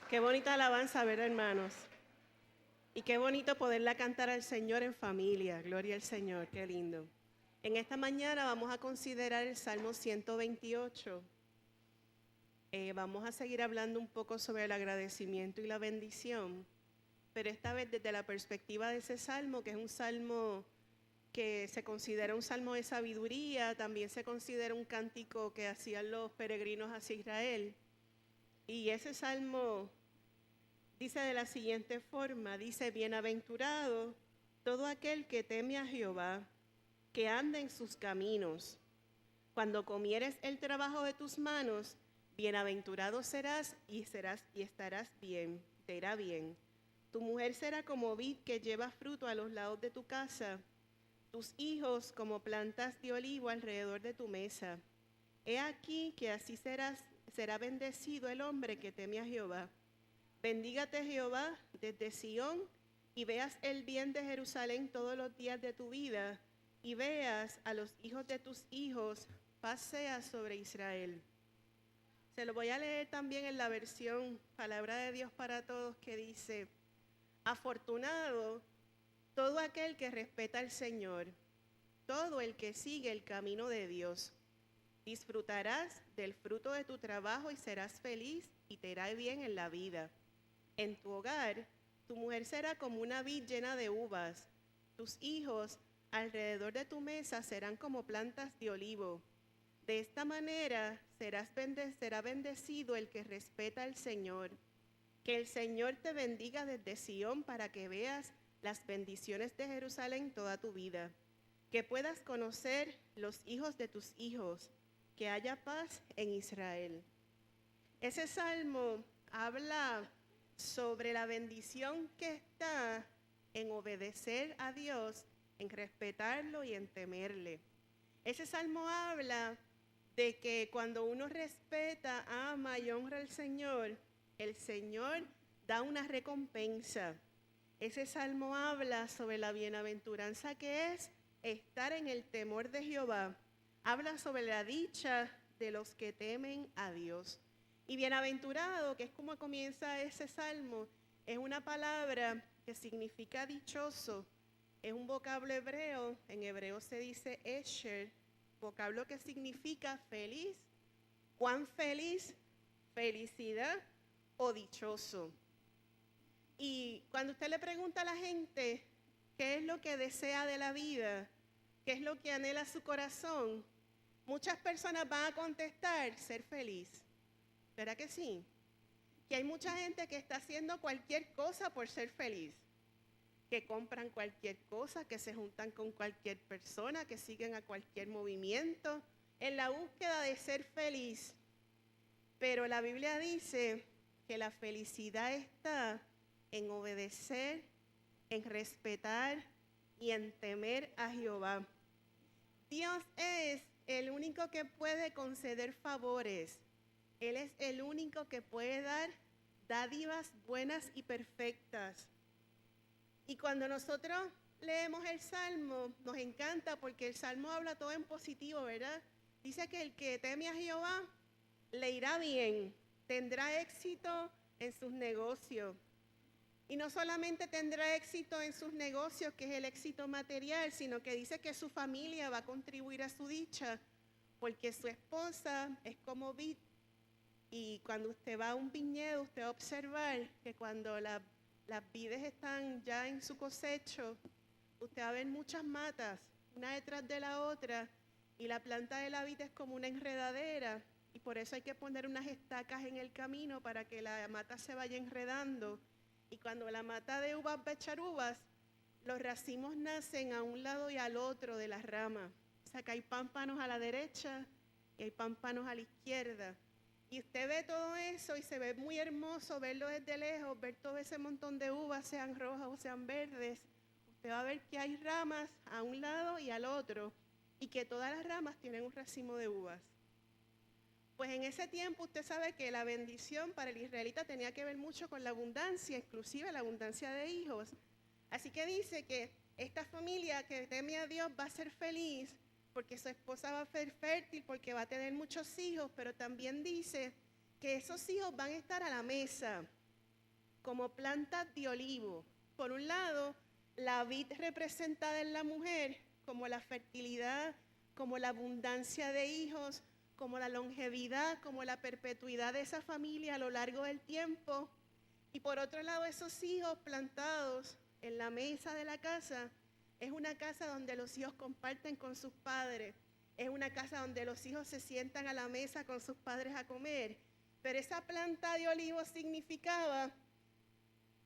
Qué bonita alabanza, ¿verdad, hermanos? Y qué bonito poderla cantar al Señor en familia. Gloria al Señor, qué lindo. En esta mañana vamos a considerar el Salmo 128. Vamos a seguir hablando un poco sobre el agradecimiento y la bendición, pero esta vez desde la perspectiva de ese salmo, que es un salmo que se considera un salmo de sabiduría, también se considera un cántico que hacían los peregrinos hacia Israel. Y ese salmo dice de la siguiente forma, dice, bienaventurado todo aquel que teme a Jehová, que anda en sus caminos. Cuando comieres el trabajo de tus manos, bienaventurado serás y estarás bien, te irá bien. Tu mujer será como vid que lleva fruto a los lados de tu casa, tus hijos como plantas de olivo alrededor de tu mesa. He aquí que así será bendecido el hombre que teme a Jehová. Bendígate Jehová desde Sión y veas el bien de Jerusalén todos los días de tu vida y veas a los hijos de tus hijos, paz sea sobre Israel. Se lo voy a leer también en la versión Palabra de Dios para Todos que dice, afortunado todo aquel que respeta al Señor, todo el que sigue el camino de Dios. Disfrutarás del fruto de tu trabajo y serás feliz y te irá bien en la vida. En tu hogar, tu mujer será como una vid llena de uvas. Tus hijos alrededor de tu mesa serán como plantas de olivo. De esta manera será bendecido el que respeta al Señor. Que el Señor te bendiga desde Sión para que veas las bendiciones de Jerusalén toda tu vida. Que puedas conocer los hijos de tus hijos. Que haya paz en Israel. Ese salmo habla sobre la bendición que está en obedecer a Dios, en respetarlo y en temerle. Ese salmo habla de que cuando uno respeta, ama y honra al Señor, el Señor da una recompensa. Ese salmo habla sobre la bienaventuranza que es estar en el temor de Jehová. Habla sobre la dicha de los que temen a Dios. Y bienaventurado, que es como comienza ese salmo, es una palabra que significa dichoso. Es un vocablo hebreo, en hebreo se dice esher, vocablo que significa feliz, cuán feliz, felicidad o dichoso. Y cuando usted le pregunta a la gente qué es lo que desea de la vida, qué es lo que anhela su corazón, muchas personas van a contestar ser feliz. ¿Verdad que sí? Que hay mucha gente que está haciendo cualquier cosa por ser feliz. Que compran cualquier cosa, que se juntan con cualquier persona, que siguen a cualquier movimiento, en la búsqueda de ser feliz. Pero la Biblia dice que la felicidad está en obedecer, en respetar y en temer a Jehová. Dios es el único que puede conceder favores. Él es el único que puede dar dádivas buenas y perfectas. Y cuando nosotros leemos el Salmo, nos encanta porque el Salmo habla todo en positivo, ¿verdad? Dice que el que teme a Jehová le irá bien, tendrá éxito en sus negocios. Y no solamente tendrá éxito en sus negocios, que es el éxito material, sino que dice que su familia va a contribuir a su dicha, porque su esposa es como vid. Y cuando usted va a un viñedo, usted va a observar que cuando las vides están ya en su cosecho, usted va a ver muchas matas, una detrás de la otra, y la planta de la vid es como una enredadera, y por eso hay que poner unas estacas en el camino para que la mata se vaya enredando. Y cuando la mata de uvas va a echar uvas, los racimos nacen a un lado y al otro de las ramas. O sea que hay pámpanos a la derecha y hay pámpanos a la izquierda. Y usted ve todo eso y se ve muy hermoso verlo desde lejos, ver todo ese montón de uvas, sean rojas o sean verdes. Usted va a ver que hay ramas a un lado y al otro y que todas las ramas tienen un racimo de uvas. Pues en ese tiempo usted sabe que la bendición para el israelita tenía que ver mucho con la abundancia, inclusive la abundancia de hijos. Así que dice que esta familia que teme a Dios va a ser feliz porque su esposa va a ser fértil, porque va a tener muchos hijos, pero también dice que esos hijos van a estar a la mesa. como plantas de olivo. Por un lado, la vid representada en la mujer como la fertilidad, como la abundancia de hijos, como la longevidad, como la perpetuidad de esa familia a lo largo del tiempo. Y por otro lado, esos hijos plantados en la mesa de la casa, es una casa donde los hijos comparten con sus padres, es una casa donde los hijos se sientan a la mesa con sus padres a comer. Pero esa planta de olivo significaba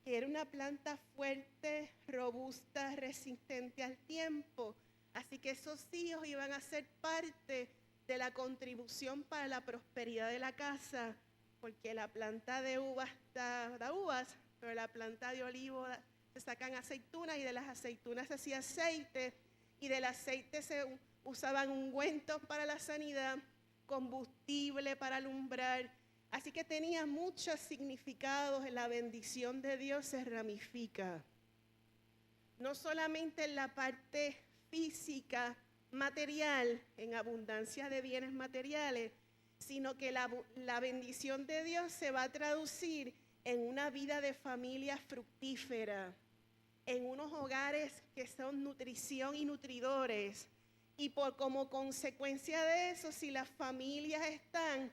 que era una planta fuerte, robusta, resistente al tiempo. Así que esos hijos iban a ser parte de la contribución para la prosperidad de la casa, porque la planta de uvas da uvas, pero la planta de olivo se sacan aceitunas y de las aceitunas se hacía aceite y del aceite se usaban ungüentos para la sanidad, combustible para alumbrar. Así que tenía muchos significados. La bendición de Dios se ramifica. No solamente en la parte física, material, en abundancia de bienes materiales, sino que la bendición de Dios se va a traducir en una vida de familia fructífera, en unos hogares que son nutrición y nutridores. Y como consecuencia de eso, si las familias están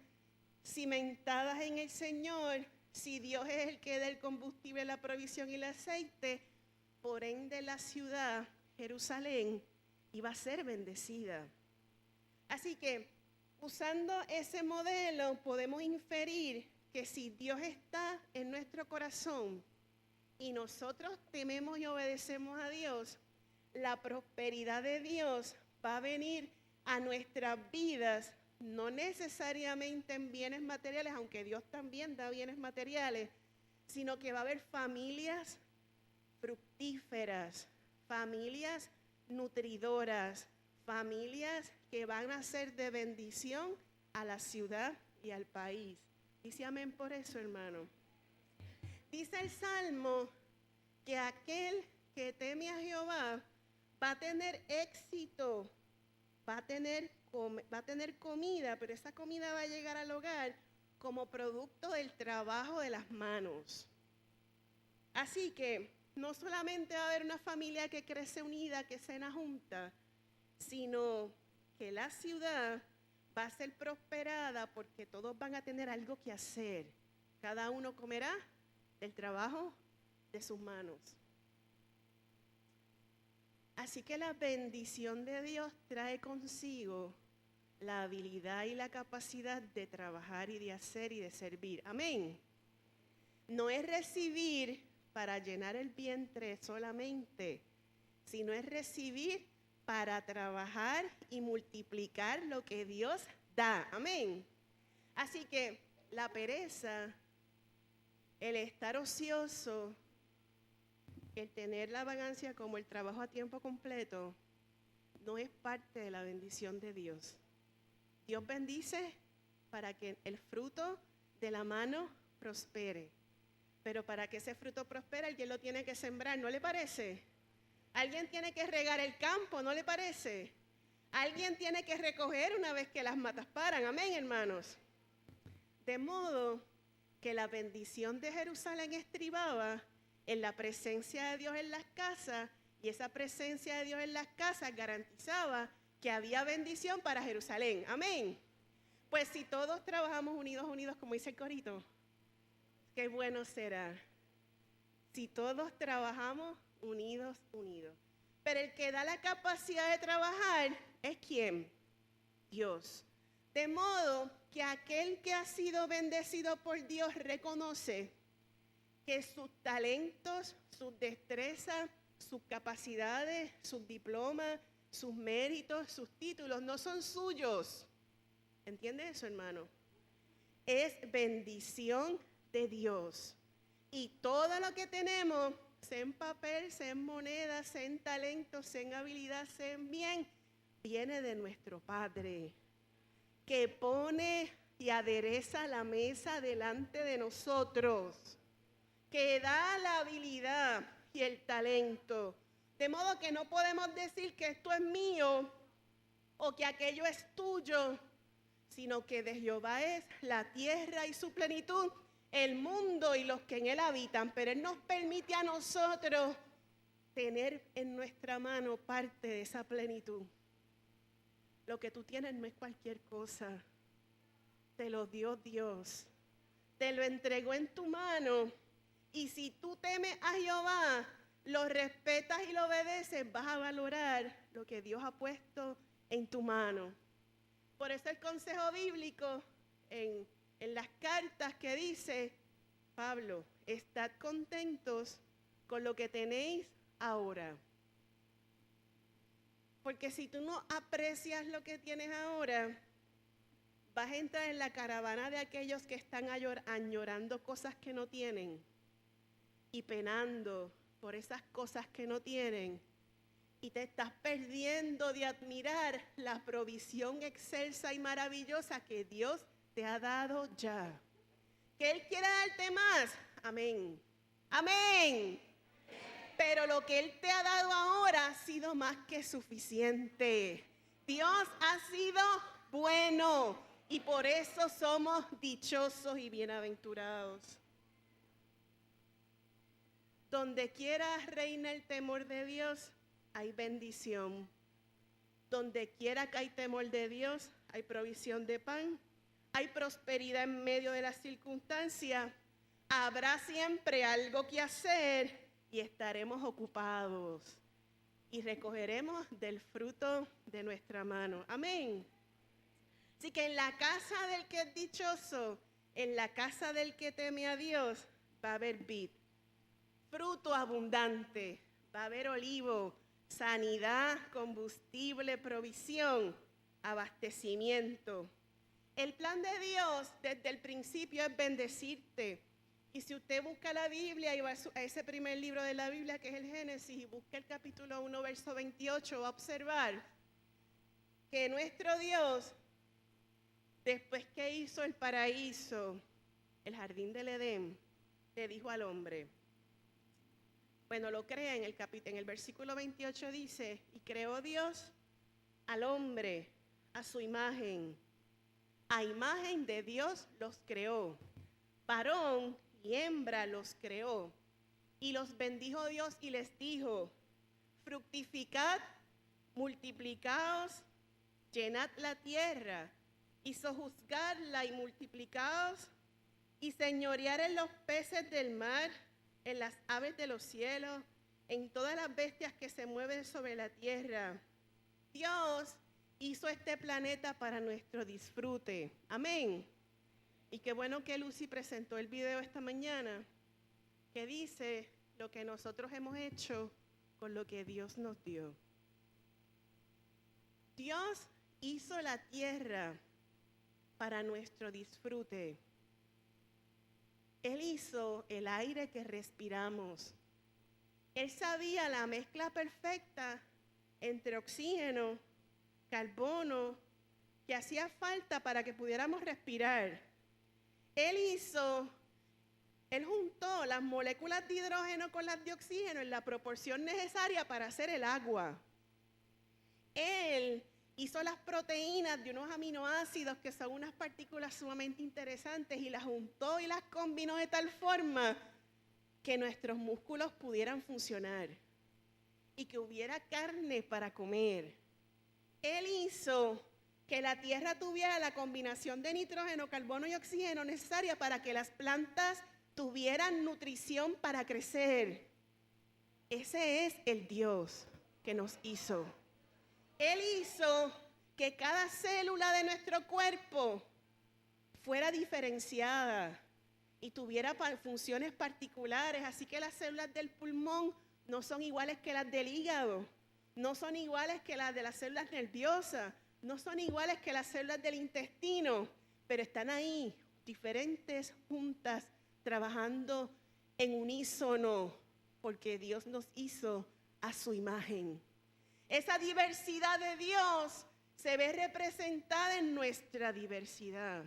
cimentadas en el Señor, si Dios es el que da el combustible, la provisión y el aceite, por ende la ciudad, Jerusalén, iba a ser bendecida. Así que, usando ese modelo, podemos inferir que si Dios está en nuestro corazón y nosotros tememos y obedecemos a Dios, la prosperidad de Dios va a venir a nuestras vidas, no necesariamente en bienes materiales, aunque Dios también da bienes materiales, sino que va a haber familias fructíferas, familias nutridoras, familias que van a ser de bendición a la ciudad y al país. Dice amén por eso, hermano. Dice el Salmo que aquel que teme a Jehová va a tener éxito, va a tener comida, pero esa comida va a llegar al hogar como producto del trabajo de las manos. Así que no solamente va a haber una familia que crece unida, que cena junta, sino que la ciudad va a ser prosperada porque todos van a tener algo que hacer. Cada uno comerá del trabajo de sus manos. Así que la bendición de Dios trae consigo la habilidad y la capacidad de trabajar y de hacer y de servir. Amén. No es recibir para llenar el vientre solamente, sino es recibir para trabajar y multiplicar lo que Dios da. Amén. Así que la pereza, el estar ocioso, el tener la vagancia como el trabajo a tiempo completo, no es parte de la bendición de Dios. Dios bendice para que el fruto de la mano prospere. Pero para que ese fruto prospere, alguien lo tiene que sembrar, ¿no le parece? Alguien tiene que regar el campo, ¿no le parece? Alguien tiene que recoger una vez que las matas paran. Amén, hermanos. De modo que la bendición de Jerusalén estribaba en la presencia de Dios en las casas, y esa presencia de Dios en las casas garantizaba que había bendición para Jerusalén. Amén. Pues si todos trabajamos unidos, como dice el corito, qué bueno será. Si todos trabajamos unidos. Pero el que da la capacidad de trabajar es ¿quién? Dios. De modo que aquel que ha sido bendecido por Dios reconoce que sus talentos, sus destrezas, sus capacidades, sus diplomas, sus méritos, sus títulos no son suyos. ¿Entiende eso, hermano? Es bendición de Dios. Y todo lo que tenemos, sea en papel, sea en moneda, sea en talento, sea en habilidad, sea en bien, viene de nuestro Padre, que pone y adereza la mesa delante de nosotros, que da la habilidad y el talento. De modo que no podemos decir que esto es mío o que aquello es tuyo, sino que de Jehová es la tierra y su plenitud, el mundo y los que en él habitan, pero Él nos permite a nosotros tener en nuestra mano parte de esa plenitud. Lo que tú tienes no es cualquier cosa, te lo dio Dios, te lo entregó en tu mano, y si tú temes a Jehová, lo respetas y lo obedeces, vas a valorar lo que Dios ha puesto en tu mano. Por eso el consejo bíblico en las cartas que dice Pablo, estad contentos con lo que tenéis ahora. Porque si tú no aprecias lo que tienes ahora, vas a entrar en la caravana de aquellos que están añorando cosas que no tienen y penando por esas cosas que no tienen, y te estás perdiendo de admirar la provisión excelsa y maravillosa que Dios te ha dado ya. Que Él quiera darte más, amén, amén. Pero lo que Él te ha dado ahora ha sido más que suficiente. Dios ha sido bueno y por eso somos dichosos y bienaventurados. Donde quiera reina el temor de Dios, hay bendición. Donde quiera que hay temor de Dios, hay provisión de pan, hay prosperidad en medio de las circunstancias. Habrá siempre algo que hacer y estaremos ocupados y recogeremos del fruto de nuestra mano. Amén. Así que en la casa del que es dichoso, en la casa del que teme a Dios, va a haber vid, fruto abundante, va a haber olivo, sanidad, combustible, provisión, abastecimiento. El plan de Dios desde el principio es bendecirte. Y si usted busca la Biblia y va a ese primer libro de la Biblia que es el Génesis y busca el capítulo 1, verso 28, va a observar que nuestro Dios, después que hizo el paraíso, el jardín del Edén, le dijo al hombre, bueno, lo crea en el versículo 28 dice, y creó Dios al hombre a su imagen. A imagen de Dios los creó. Varón y hembra los creó. Y los bendijo Dios y les dijo, fructificad, multiplicaos, llenad la tierra y sojuzgadla y multiplicaos y señorear en los peces del mar, en las aves de los cielos, en todas las bestias que se mueven sobre la tierra. Dios hizo este planeta para nuestro disfrute. Amén. Y qué bueno que Lucy presentó el video esta mañana que dice lo que nosotros hemos hecho con lo que Dios nos dio. Dios hizo la tierra para nuestro disfrute. Él hizo el aire que respiramos. Él sabía la mezcla perfecta entre oxígeno, carbono, que hacía falta para que pudiéramos respirar. Él juntó las moléculas de hidrógeno con las de oxígeno en la proporción necesaria para hacer el agua. Él hizo las proteínas de unos aminoácidos que son unas partículas sumamente interesantes y las juntó y las combinó de tal forma que nuestros músculos pudieran funcionar y que hubiera carne para comer. Él hizo que la tierra tuviera la combinación de nitrógeno, carbono y oxígeno necesaria para que las plantas tuvieran nutrición para crecer. Ese es el Dios que nos hizo. Él hizo que cada célula de nuestro cuerpo fuera diferenciada y tuviera funciones particulares. Así que las células del pulmón no son iguales que las del hígado, no son iguales que las de las células nerviosas, no son iguales que las células del intestino, pero están ahí, diferentes, juntas, trabajando en unísono, porque Dios nos hizo a su imagen. Esa diversidad de Dios se ve representada en nuestra diversidad.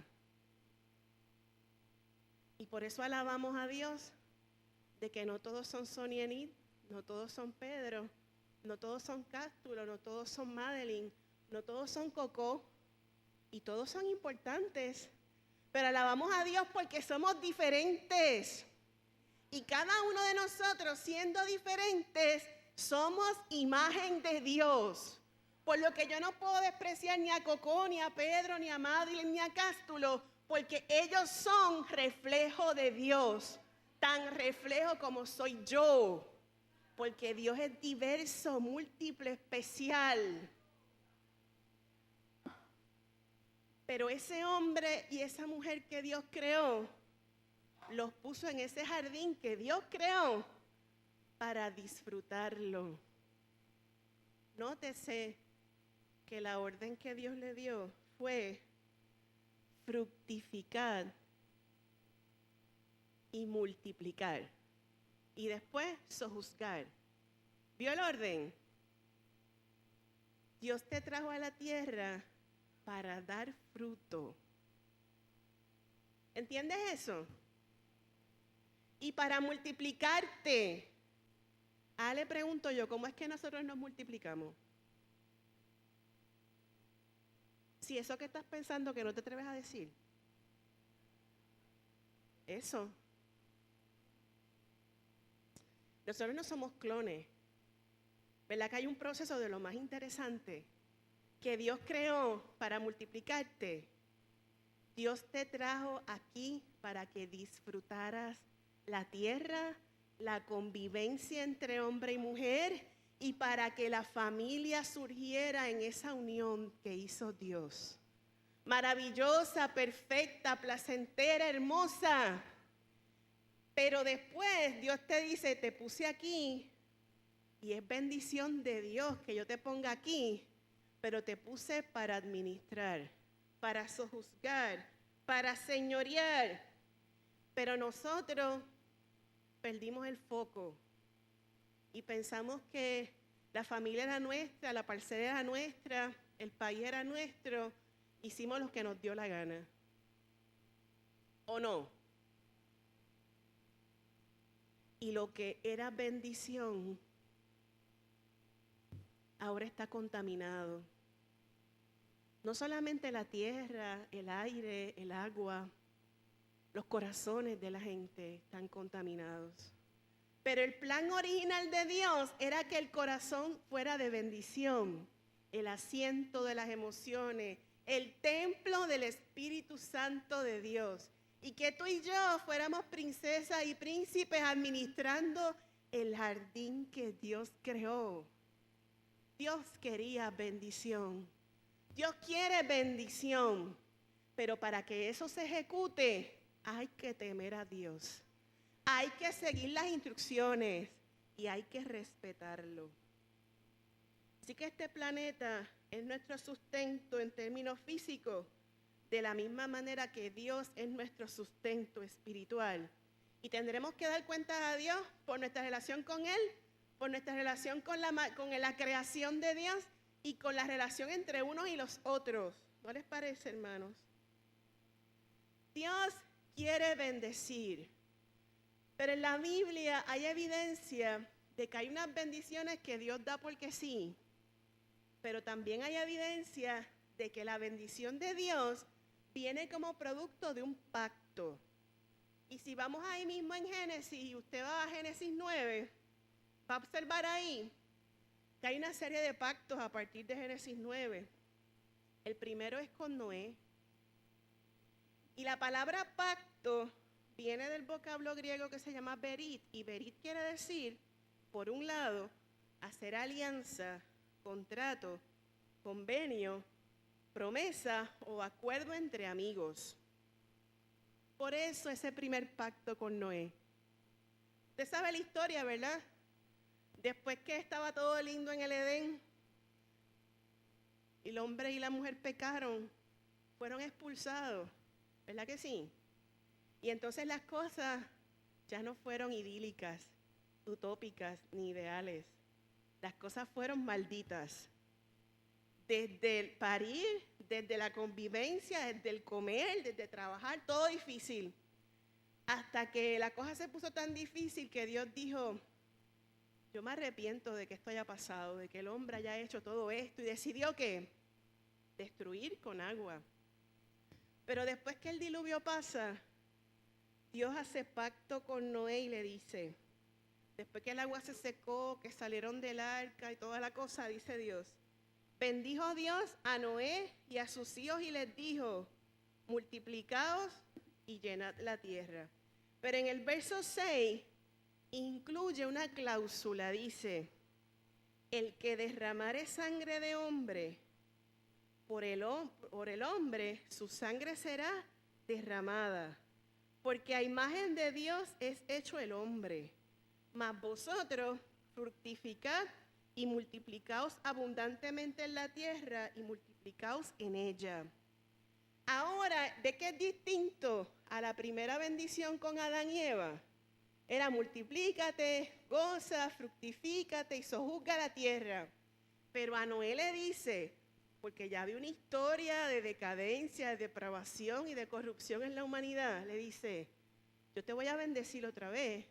Y por eso alabamos a Dios de que no todos son Sonia Enid, no todos son Pedro, no todos son Cástulo, no todos son Madeline, no todos son Coco, y todos son importantes, Pero alabamos a Dios porque somos diferentes. Y cada uno de nosotros, siendo diferentes, somos imagen de Dios. Por lo que yo no puedo despreciar ni a Cocó, ni a Pedro, ni a Madeline, ni a Cástulo, porque ellos son reflejo de Dios, tan reflejo como soy yo. Porque Dios es diverso, múltiple, especial. Pero ese hombre y esa mujer que Dios creó, los puso en ese jardín que Dios creó para disfrutarlo. Nótese que la orden que Dios le dio fue fructificar y multiplicar. Y después sojuzgar. ¿Vio el orden? Dios te trajo a la tierra para dar fruto. ¿Entiendes eso? Y para multiplicarte. Le pregunto yo, ¿cómo es que nosotros nos multiplicamos? Si eso que estás pensando que no te atreves a decir. Eso. Nosotros no somos clones. ¿Verdad que hay un proceso de lo más interesante que Dios creó para multiplicarte? Dios te trajo aquí para que disfrutaras la tierra, la convivencia entre hombre y mujer y para que la familia surgiera en esa unión que hizo Dios. Maravillosa, perfecta, placentera, hermosa. Pero después Dios te dice, te puse aquí y es bendición de Dios que yo te ponga aquí, pero te puse para administrar, para sojuzgar, para señorear. Pero nosotros perdimos el foco y pensamos que la familia era nuestra, la parcela era nuestra, el país era nuestro, hicimos lo que nos dio la gana. ¿O no? Y lo que era bendición ahora está contaminado. No solamente la tierra, el aire, el agua, los corazones de la gente están contaminados. Pero el plan original de Dios era que el corazón fuera de bendición, el asiento de las emociones, el templo del Espíritu Santo de Dios. Y que tú y yo fuéramos princesas y príncipes administrando el jardín que Dios creó. Dios quería bendición. Dios quiere bendición. Pero para que eso se ejecute, hay que temer a Dios. Hay que seguir las instrucciones y hay que respetarlo. Así que este planeta es nuestro sustento en términos físicos, de la misma manera que Dios es nuestro sustento espiritual. Y tendremos que dar cuentas a Dios por nuestra relación con Él, por nuestra relación con la creación de Dios y con la relación entre unos y los otros. ¿No les parece, hermanos? Dios quiere bendecir, pero en la Biblia hay evidencia de que hay unas bendiciones que Dios da porque sí, pero también hay evidencia de que la bendición de Dios viene como producto de un pacto. Y si vamos ahí mismo en Génesis, y usted va a Génesis 9, va a observar ahí que hay una serie de pactos a partir de Génesis 9. El primero es con Noé. Y la palabra pacto viene del vocablo griego que se llama berit. Y berit quiere decir, por un lado, hacer alianza, contrato, convenio, promesa o acuerdo entre amigos. Por eso ese primer pacto con Noé. Usted sabe la historia, ¿verdad? Después que estaba todo lindo en el Edén, y el hombre y la mujer pecaron, fueron expulsados, ¿verdad que sí? Y entonces las cosas ya no fueron idílicas, utópicas ni ideales. Las cosas fueron malditas. Desde el parir, desde la convivencia, desde el comer, desde trabajar, todo difícil. Hasta que la cosa se puso tan difícil que Dios dijo, yo me arrepiento de que esto haya pasado, de que el hombre haya hecho todo esto y decidió que destruir con agua. Pero después que el diluvio pasa, Dios hace pacto con Noé y le dice, después que el agua se secó, que salieron del arca y toda la cosa, dice Dios, bendijo Dios a Noé y a sus hijos y les dijo, multiplicaos y llenad la tierra. Pero en el verso 6 incluye una cláusula, dice, el que derramare sangre de hombre, por el hombre su sangre será derramada, porque a imagen de Dios es hecho el hombre. Mas vosotros fructificad y multiplicaos abundantemente en la tierra y multiplicaos en ella. Ahora, ¿de qué es distinto a la primera bendición con Adán y Eva? Era multiplícate, goza, fructifícate y sojuzga la tierra. Pero a Noé le dice, porque ya había una historia de decadencia, de depravación y de corrupción en la humanidad, le dice, yo te voy a bendecir otra vez.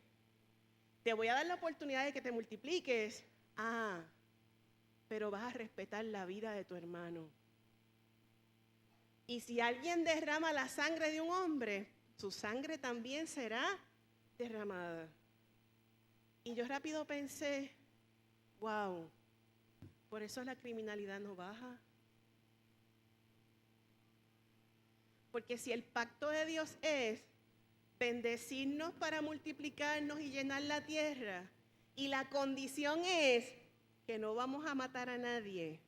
Te voy a dar la oportunidad de que te multipliques. Pero vas a respetar la vida de tu hermano. Y si alguien derrama la sangre de un hombre, su sangre también será derramada. Y yo rápido pensé, wow, por eso la criminalidad no baja. Porque si el pacto de Dios es bendecirnos para multiplicarnos y llenar la tierra, y la condición es que no vamos a matar a nadie,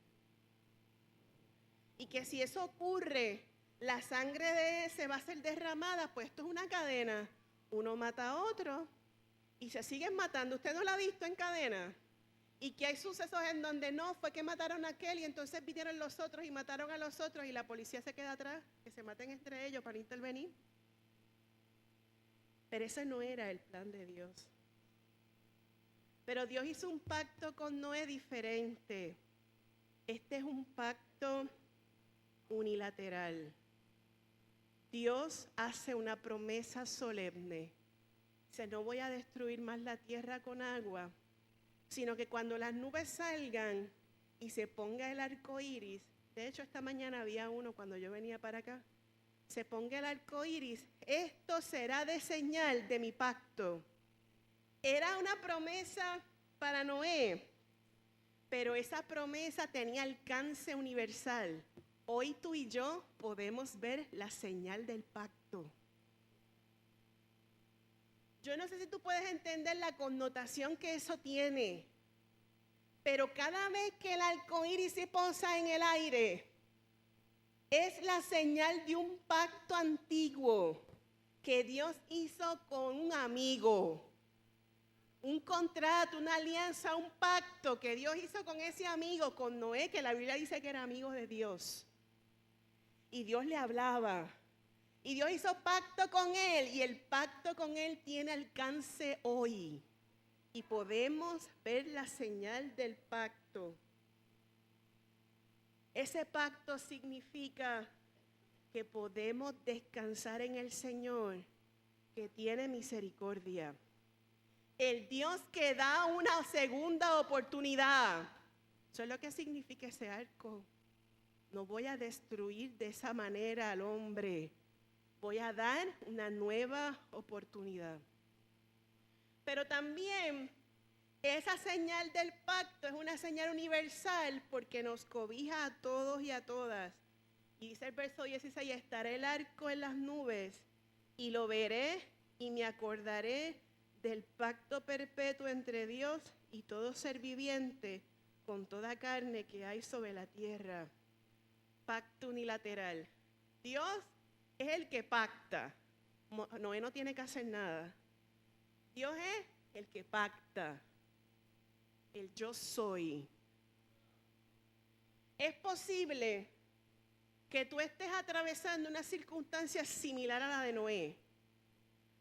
y que si eso ocurre, la sangre de ese va a ser derramada, pues esto es una cadena. Uno mata a otro y se siguen matando. ¿Usted no lo ha visto en cadena? Y que hay sucesos en donde no, fue que mataron a aquel y entonces vinieron los otros y mataron a los otros y la policía se queda atrás, que se maten entre ellos para intervenir. Pero ese no era el plan de Dios. Pero Dios hizo un pacto con Noé diferente. Este es un pacto unilateral. Dios hace una promesa solemne. Dice, no voy a destruir más la tierra con agua, sino que cuando las nubes salgan y se ponga el arco iris, de hecho esta mañana había uno cuando yo venía para acá, se ponga el arco iris, esto será de señal de mi pacto. Era una promesa para Noé, pero esa promesa tenía alcance universal. Hoy tú y yo podemos ver la señal del pacto. Yo no sé si tú puedes entender la connotación que eso tiene, pero cada vez que el arco iris se posa en el aire, es la señal de un pacto antiguo que Dios hizo con un amigo. Un contrato, una alianza, un pacto que Dios hizo con ese amigo, con Noé, que la Biblia dice que era amigo de Dios. Y Dios le hablaba. Y Dios hizo pacto con él. Y el pacto con él tiene alcance hoy. Y podemos ver la señal del pacto. Ese pacto significa que podemos descansar en el Señor, que tiene misericordia. El Dios que da una segunda oportunidad. Eso es lo que significa ese arco. No voy a destruir de esa manera al hombre. Voy a dar una nueva oportunidad. Pero también esa señal del pacto es una señal universal porque nos cobija a todos y a todas. Y dice el verso 16, estará el arco en las nubes y lo veré y me acordaré del pacto perpetuo entre Dios y todo ser viviente con toda carne que hay sobre la tierra. Pacto unilateral. Dios es el que pacta. Noé no tiene que hacer nada. Dios es el que pacta. El yo soy. Es posible que tú estés atravesando una circunstancia similar a la de Noé.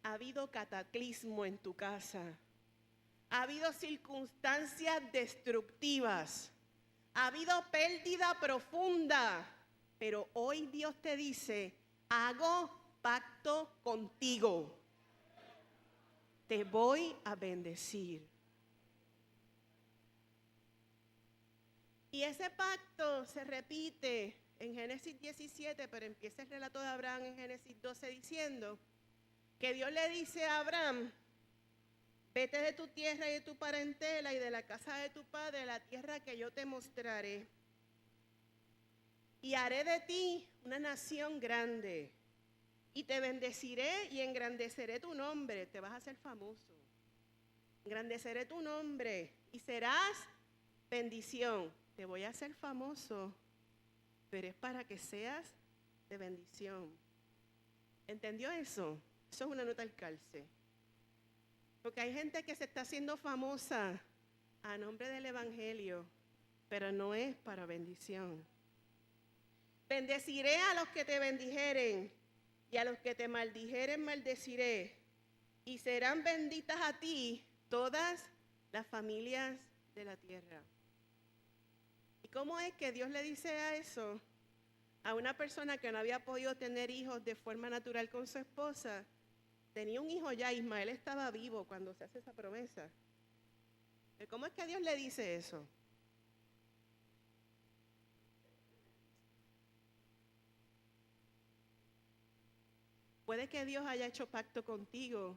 Ha habido cataclismo en tu casa. Ha habido circunstancias destructivas. Ha habido pérdida profunda. Pero hoy Dios te dice, hago pacto contigo. Te voy a bendecir. Y ese pacto se repite en Génesis 17, pero empieza el relato de Abraham en Génesis 12 diciendo que Dios le dice a Abraham: vete de tu tierra y de tu parentela y de la casa de tu padre a la tierra que yo te mostraré. Y haré de ti una nación grande. Y te bendeciré y engrandeceré tu nombre. Te vas a hacer famoso. Engrandeceré tu nombre y serás bendición. Te voy a hacer famoso, pero es para que seas de bendición. ¿Entendió eso? Eso es una nota al calce. Porque hay gente que se está haciendo famosa a nombre del evangelio, pero no es para bendición. Bendeciré a los que te bendijeren, y a los que te maldijeren maldeciré, y serán benditas a ti todas las familias de la tierra. ¿Y cómo es que Dios le dice a eso? A una persona que no había podido tener hijos de forma natural con su esposa. Tenía un hijo ya, Ismael estaba vivo cuando se hace esa promesa. ¿Cómo es que Dios le dice eso? Puede que Dios haya hecho pacto contigo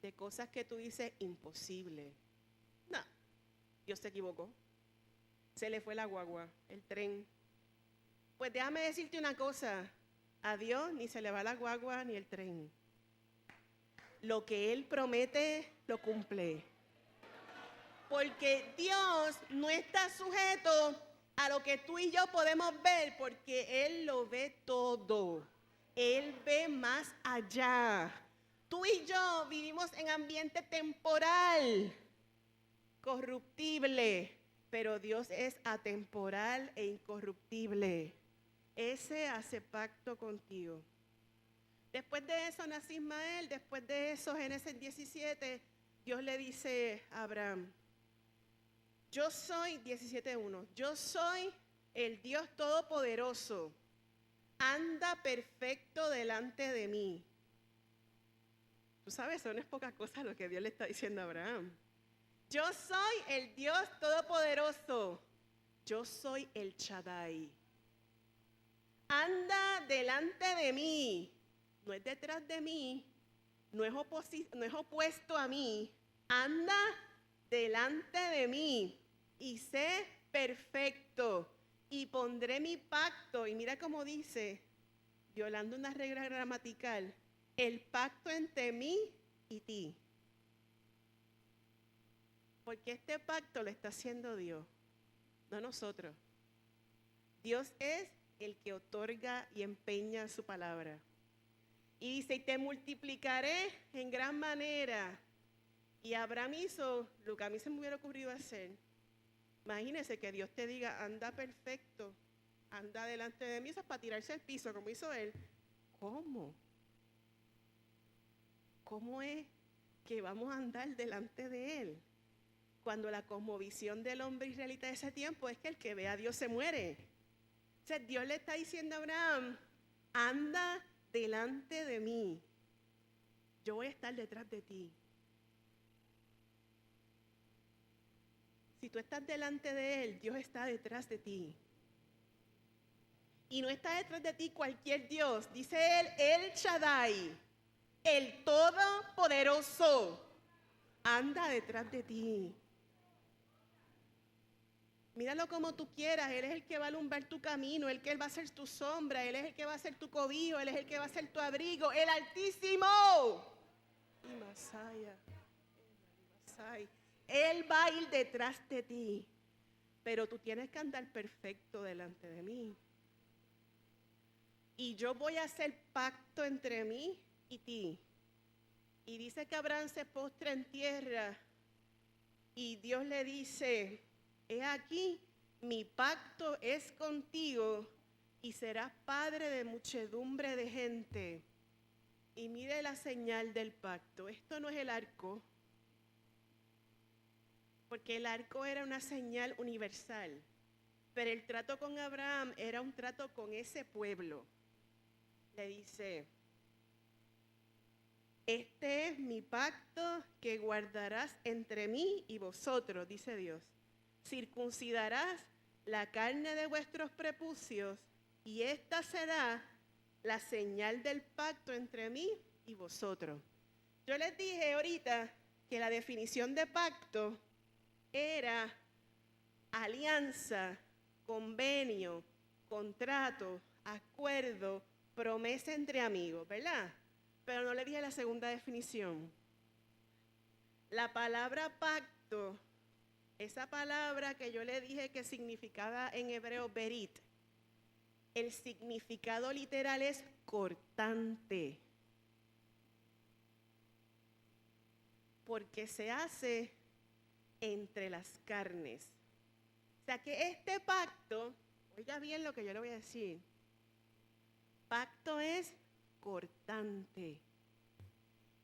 de cosas que tú dices imposible. No, Dios se equivocó. Se le fue la guagua, el tren. Pues déjame decirte una cosa, a Dios ni se le va la guagua ni el tren. Lo que Él promete, lo cumple. Porque Dios no está sujeto a lo que tú y yo podemos ver, porque Él lo ve todo. Él ve más allá. Tú y yo vivimos en ambiente temporal, corruptible, pero Dios es atemporal e incorruptible. Ese hace pacto contigo. Después de eso nace Ismael, después de eso Génesis 17, Dios le dice a Abraham: yo soy, 17:1, yo soy el Dios Todopoderoso, anda perfecto delante de mí. Tú sabes, eso no es poca cosa lo que Dios le está diciendo a Abraham. Yo soy el Dios Todopoderoso, yo soy el Shaddai. Anda delante de mí, no es detrás de mí, no es opuesto a mí, anda delante de mí y sé perfecto y pondré mi pacto. Y mira cómo dice, violando una regla gramatical, el pacto entre mí y ti. Porque este pacto lo está haciendo Dios, no nosotros. Dios es el que otorga y empeña su palabra. Y dice, y te multiplicaré en gran manera. Y Abraham hizo lo que a mí se me hubiera ocurrido hacer. Imagínese que Dios te diga, anda perfecto, anda delante de mí, eso es para tirarse al piso, como hizo él. ¿Cómo? ¿Cómo es que vamos a andar delante de él? Cuando la cosmovisión del hombre israelita de ese tiempo es que el que ve a Dios se muere. O sea, Dios le está diciendo a Abraham, anda delante de mí, yo voy a estar detrás de ti. Si tú estás delante de Él, Dios está detrás de ti. Y no está detrás de ti cualquier Dios, dice Él, el Shaddai, el Todopoderoso, anda detrás de ti. Míralo como tú quieras, Él es el que va a alumbrar tu camino, Él va a ser tu sombra, Él es el que va a ser tu cobijo, Él es el que va a ser tu abrigo, el Altísimo. Y Masaya, Él va a ir detrás de ti, pero tú tienes que andar perfecto delante de mí. Y yo voy a hacer pacto entre mí y ti. Y dice que Abraham se postra en tierra y Dios le dice, he aquí, mi pacto es contigo y serás padre de muchedumbre de gente. Y mire la señal del pacto. Esto no es el arco, porque el arco era una señal universal, pero el trato con Abraham era un trato con ese pueblo. Le dice, este es mi pacto que guardarás entre mí y vosotros, dice Dios. Circuncidarás la carne de vuestros prepucios, y esta será la señal del pacto entre mí y vosotros. Yo les dije ahorita que la definición de pacto era alianza, convenio, contrato, acuerdo, promesa entre amigos, ¿verdad? Pero no le dije la segunda definición. La palabra pacto, esa palabra que yo le dije que significaba en hebreo berit, el significado literal es cortante. Porque se hace entre las carnes. O sea que este pacto, oiga bien lo que yo le voy a decir, pacto es cortante.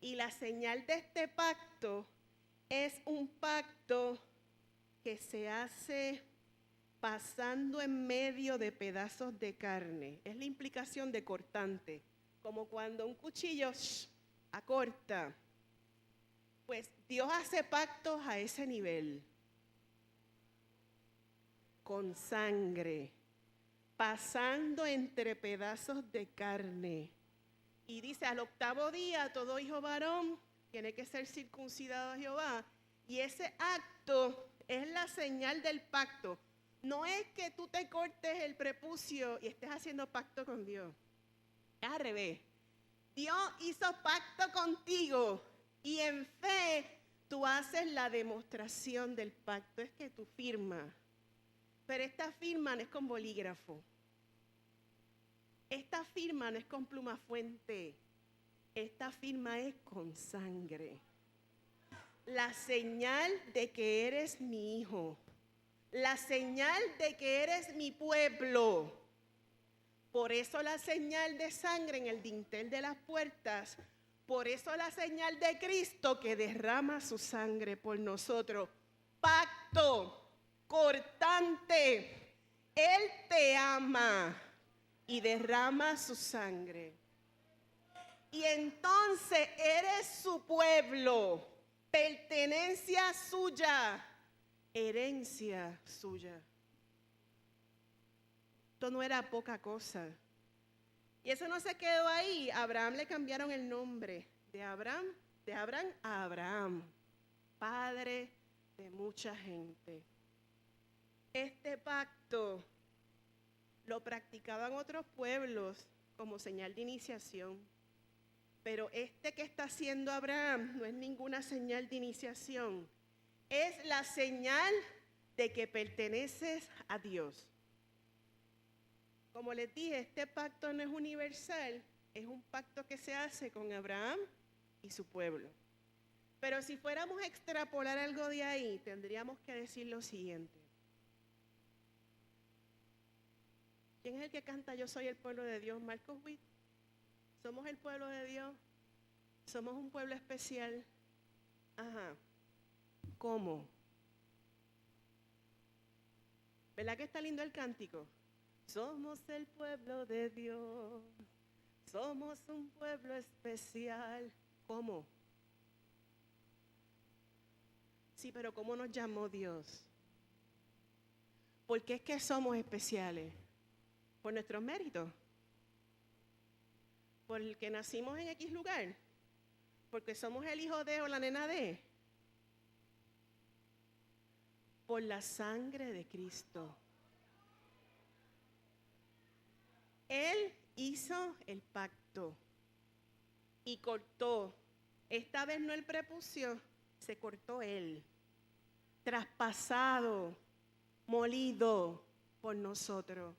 Y la señal de este pacto es un pacto que se hace pasando en medio de pedazos de carne. Es la implicación de cortante, como cuando un cuchillo acorta. Pues Dios hace pactos a ese nivel, con sangre, pasando entre pedazos de carne. Y dice, al octavo día todo hijo varón tiene que ser circuncidado a Jehová. Y ese acto es la señal del pacto. No es que tú te cortes el prepucio y estés haciendo pacto con Dios. Es al revés. Dios hizo pacto contigo y en fe tú haces la demostración del pacto. Es que tú firmas. Pero esta firma no es con bolígrafo. Esta firma no es con pluma fuente. Esta firma es con sangre. La señal de que eres mi hijo. La señal de que eres mi pueblo. Por eso la señal de sangre en el dintel de las puertas. Por eso la señal de Cristo que derrama su sangre por nosotros. Pacto cortante. Él te ama y derrama su sangre. Y entonces eres su pueblo, pertenencia suya, herencia suya. Esto no era poca cosa. Y eso no se quedó ahí. A Abraham le cambiaron el nombre de Abraham a Abraham, padre de mucha gente. Este pacto lo practicaban otros pueblos como señal de iniciación. Pero este que está haciendo Abraham no es ninguna señal de iniciación. Es la señal de que perteneces a Dios. Como les dije, este pacto no es universal, es un pacto que se hace con Abraham y su pueblo. Pero si fuéramos a extrapolar algo de ahí, tendríamos que decir lo siguiente. ¿Quién es el que canta Yo soy el pueblo de Dios? Marcos Witt. ¿Somos el pueblo de Dios? ¿Somos un pueblo especial? Ajá. ¿Cómo? ¿Verdad que está lindo el cántico? Somos el pueblo de Dios. Somos un pueblo especial. ¿Cómo? Sí, pero ¿cómo nos llamó Dios? ¿Por qué es que somos especiales? ¿Por nuestros méritos? ¿Porque nacimos en X lugar? ¿Porque somos el hijo de o la nena de? Por la sangre de Cristo. Él hizo el pacto y cortó. Esta vez no el prepucio, se cortó él. Traspasado, molido por nosotros.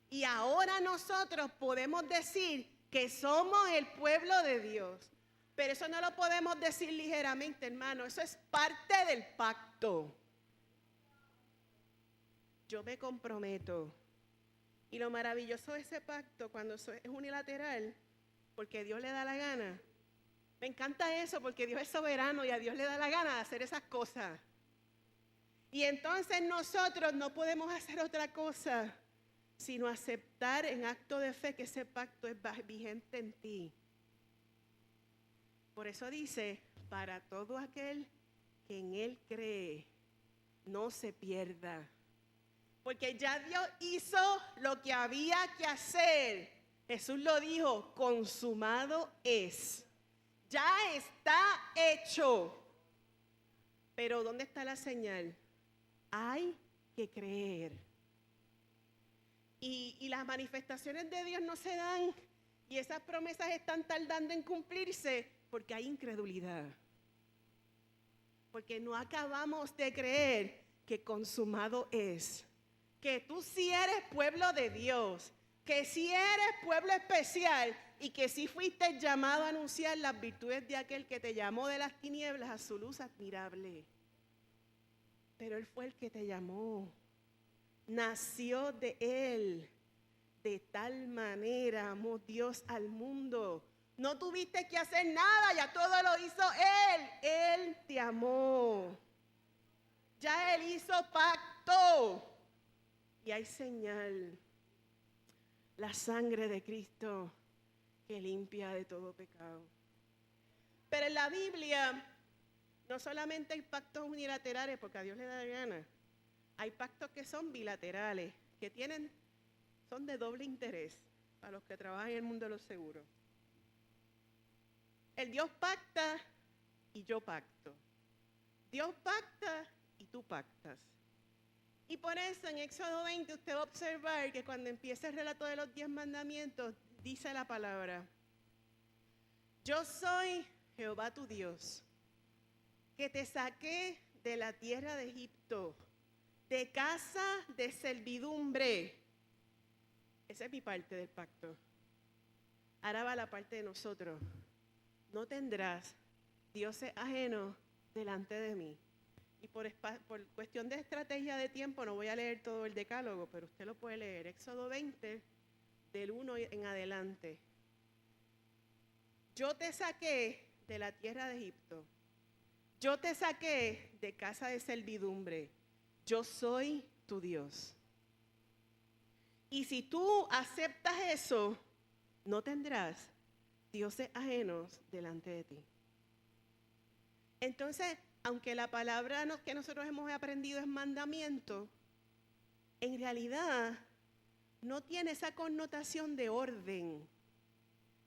Y ahora nosotros podemos decir que somos el pueblo de Dios. Pero eso no lo podemos decir ligeramente, hermano. Eso es parte del pacto. Yo me comprometo. Y lo maravilloso de ese pacto, cuando es unilateral, porque Dios le da la gana. Me encanta eso, porque Dios es soberano y a Dios le da la gana de hacer esas cosas. Y entonces nosotros no podemos hacer otra cosa, sino aceptar en acto de fe que ese pacto es vigente en ti. Por eso dice, para todo aquel que en Él cree, no se pierda, Porque ya Dios hizo lo que había que hacer. Jesús lo dijo, consumado es. Ya está hecho. Pero ¿dónde está la señal? Hay que creer. Y las manifestaciones de Dios no se dan y esas promesas están tardando en cumplirse porque hay incredulidad. Porque no acabamos de creer que consumado es. Que tú sí eres pueblo de Dios, que sí eres pueblo especial y que sí fuiste llamado a anunciar las virtudes de aquel que te llamó de las tinieblas a su luz admirable. Pero Él fue el que te llamó. Nació de Él. De tal manera amó Dios al mundo. No tuviste que hacer nada, ya todo lo hizo Él. Él te amó. Ya Él hizo pacto. Y hay señal. La sangre de Cristo que limpia de todo pecado. Pero en la Biblia no solamente hay pactos unilaterales, porque a Dios le da gana. Hay pactos que son bilaterales, que son de doble interés para los que trabajan en el mundo de los seguros. El Dios pacta y yo pacto. Dios pacta y tú pactas. Y por eso en Éxodo 20 usted va a observar que cuando empieza el relato de los 10 mandamientos, dice la palabra: yo soy Jehová tu Dios, que te saqué de la tierra de Egipto, de casa de servidumbre. Esa es mi parte del pacto. Ahora va la parte de nosotros. No tendrás dioses ajenos delante de mí. Y por cuestión de estrategia de tiempo no voy a leer todo el decálogo, pero usted lo puede leer. Éxodo 20, del 1 en adelante. Yo te saqué de la tierra de Egipto. Yo te saqué de casa de servidumbre. Yo soy tu Dios. Y si tú aceptas eso, no tendrás dioses ajenos delante de ti. Entonces, aunque la palabra que nosotros hemos aprendido es mandamiento, en realidad no tiene esa connotación de orden,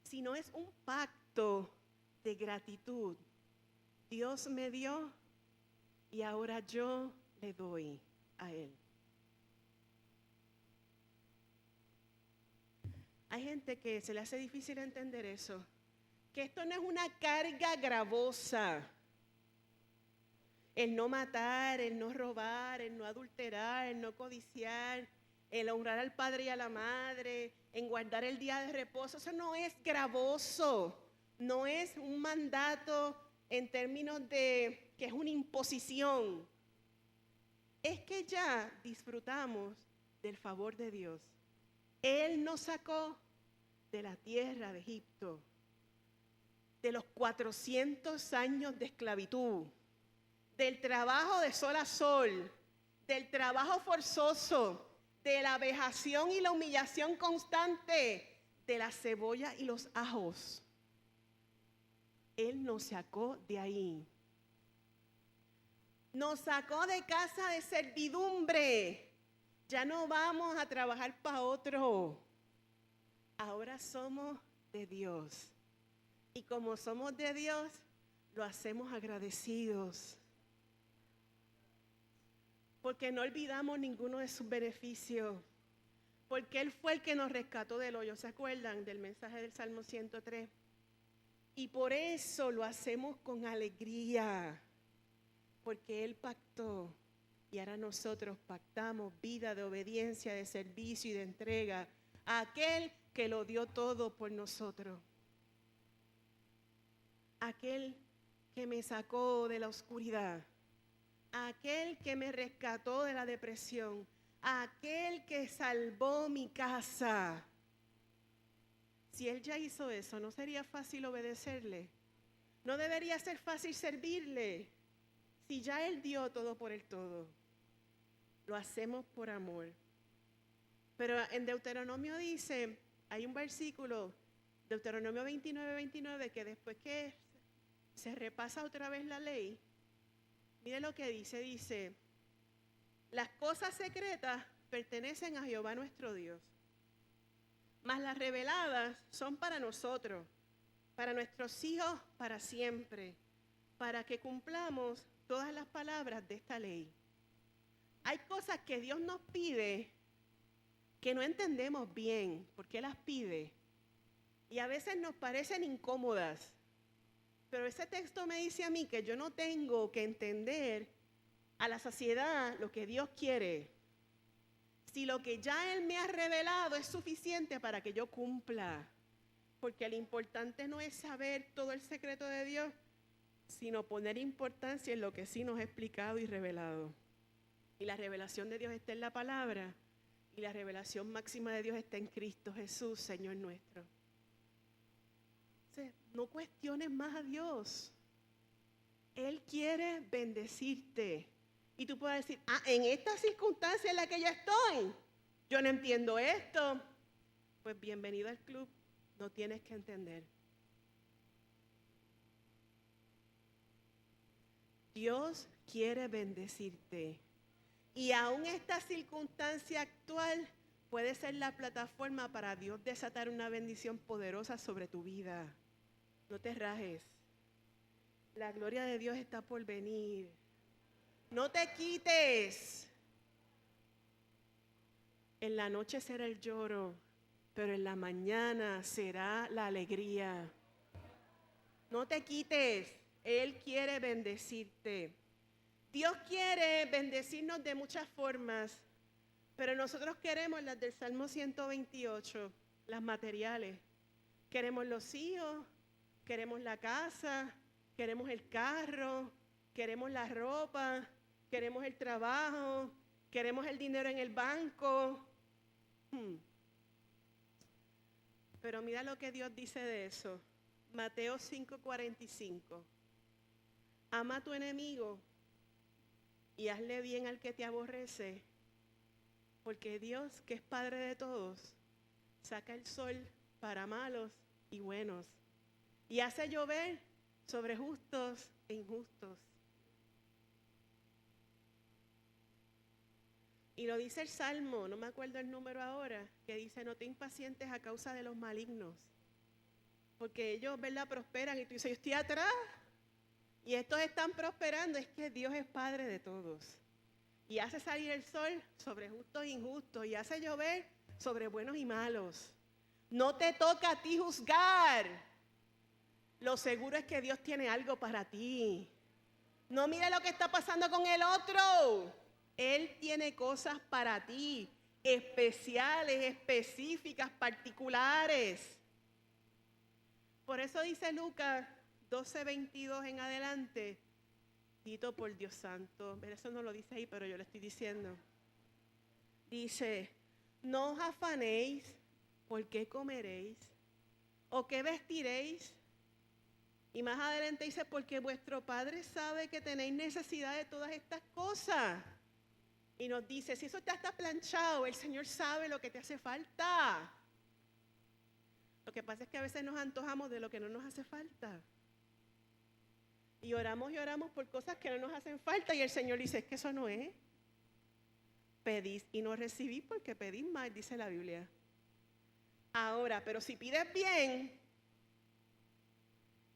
sino es un pacto de gratitud. Dios me dio y ahora yo le doy a Él. Hay gente que se le hace difícil entender eso, que esto no es una carga gravosa. El no matar, el no robar, el no adulterar, el no codiciar, el honrar al padre y a la madre, en guardar el día de reposo, eso no es gravoso, no es un mandato en términos de que es una imposición. Es que ya disfrutamos del favor de Dios. Él nos sacó de la tierra de Egipto, de los 400 años de esclavitud, del trabajo de sol a sol, del trabajo forzoso, de la vejación y la humillación constante, de la cebolla y los ajos. Él nos sacó de ahí. Nos sacó de casa de servidumbre. Ya no vamos a trabajar para otro. Ahora somos de Dios. Y como somos de Dios, lo hacemos agradecidos. Porque no olvidamos ninguno de sus beneficios. Porque Él fue el que nos rescató del hoyo. ¿Se acuerdan del mensaje del Salmo 103? Y por eso lo hacemos con alegría. Porque Él pactó. Y ahora nosotros pactamos vida de obediencia, de servicio y de entrega a aquel que lo dio todo por nosotros. Aquel que me sacó de la oscuridad. Aquel que me rescató de la depresión. Aquel que salvó mi casa. Si Él ya hizo eso, ¿no sería fácil obedecerle? ¿No debería ser fácil servirle? Si ya Él dio todo por el todo. Lo hacemos por amor. Pero en Deuteronomio dice, hay un versículo, Deuteronomio 29, que después que se repasa otra vez la ley, mire lo que dice, las cosas secretas pertenecen a Jehová nuestro Dios. Mas las reveladas son para nosotros, para nuestros hijos para siempre, para que cumplamos todas las palabras de esta ley. Hay cosas que Dios nos pide que no entendemos bien por qué las pide. Y a veces nos parecen incómodas. Pero ese texto me dice a mí que yo no tengo que entender a la saciedad lo que Dios quiere. Si lo que ya Él me ha revelado es suficiente para que yo cumpla. Porque lo importante no es saber todo el secreto de Dios, sino poner importancia en lo que sí nos ha explicado y revelado. Y la revelación de Dios está en la palabra. Y la revelación máxima de Dios está en Cristo Jesús, Señor nuestro. No cuestiones más a Dios. Él quiere bendecirte. Y tú puedes decir, en esta circunstancia en la que yo estoy, yo no entiendo esto. Pues bienvenido al club, no tienes que entender. Dios quiere bendecirte. Y aún esta circunstancia actual puede ser la plataforma para Dios desatar una bendición poderosa sobre tu vida. No te rajes. La gloria de Dios está por venir. No te quites. En la noche será el lloro, pero en la mañana será la alegría. No te quites. Él quiere bendecirte. Dios quiere bendecirnos de muchas formas, pero nosotros queremos las del Salmo 128, las materiales. Queremos los hijos, queremos la casa, queremos el carro, queremos la ropa, queremos el trabajo, queremos el dinero en el banco. Pero mira lo que Dios dice de eso. Mateo 5:45. Ama a tu enemigo y hazle bien al que te aborrece, porque Dios, que es Padre de todos, saca el sol para malos y buenos, y hace llover sobre justos e injustos. Y lo dice el Salmo, no me acuerdo el número ahora, que dice, no te impacientes a causa de los malignos, porque ellos, ¿verdad?, prosperan, y tú dices, yo estoy atrás, y estos están prosperando. Es que Dios es Padre de todos. Y hace salir el sol sobre justos e injustos. Y hace llover sobre buenos y malos. No te toca a ti juzgar. Lo seguro es que Dios tiene algo para ti. No mire lo que está pasando con el otro. Él tiene cosas para ti. Especiales, específicas, particulares. Por eso dice Lucas 12:22 en adelante, dito por Dios santo, eso no lo dice ahí, pero yo lo estoy diciendo. Dice, no os afanéis por qué comeréis o qué vestiréis. Y más adelante dice, porque vuestro Padre sabe que tenéis necesidad de todas estas cosas. Y nos dice, si eso ya está planchado, el Señor sabe lo que te hace falta. Lo que pasa es que a veces nos antojamos de lo que no nos hace falta. Y oramos por cosas que no nos hacen falta. Y el Señor dice, es que eso no es. Pedís y no recibís porque pedís mal, dice la Biblia. Ahora, pero si pides bien,